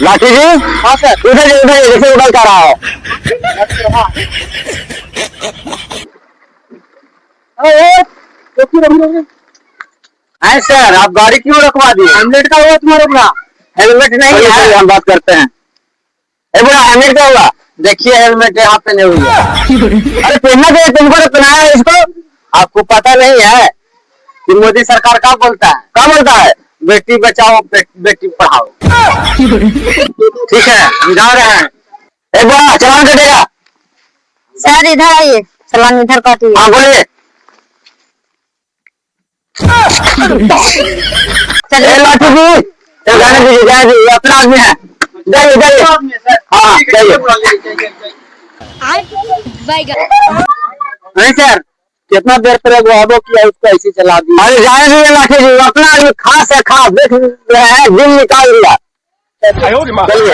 लाठी जी, हाँ सर, उधर जैसे उधर कर रहा हो। है सर, आप गाड़ी क्यों रखवा दिए? हेलमेट का हुआ तुम्हारे अपना? हेलमेट नहीं है, हम बात करते हैं। बड़ा हेलमेट का हुआ? देखिए हेलमेट यहाँ पे नहीं हुआ। अरे पहनना चाहिए तुमको, तो पहनाया है इसको। आपको पता नहीं है कि मोदी सरकार क्या बोलता है? क्या बोलता है? बेटी बचाओ बेटी पढ़ाओ। ठीक है, हम जा रहे हैं। एक बार चलान कटेगा। सर इधर आइए, चलान इधर काटिए। हाँ बोलिए। चलिए लाठी जी, जाने दीजिए, जाने दीजिए, अपना आदमी है। जाइए जाइए। हाँ जाइए। नहीं सर, कितना देर तक वो किया उसको ऐसे चला दिया। अरे जाने दीजिए लाठी जी, अपना आदमी खास है, खास देख रहे हैं, दिन निकाल दिया। चलिए।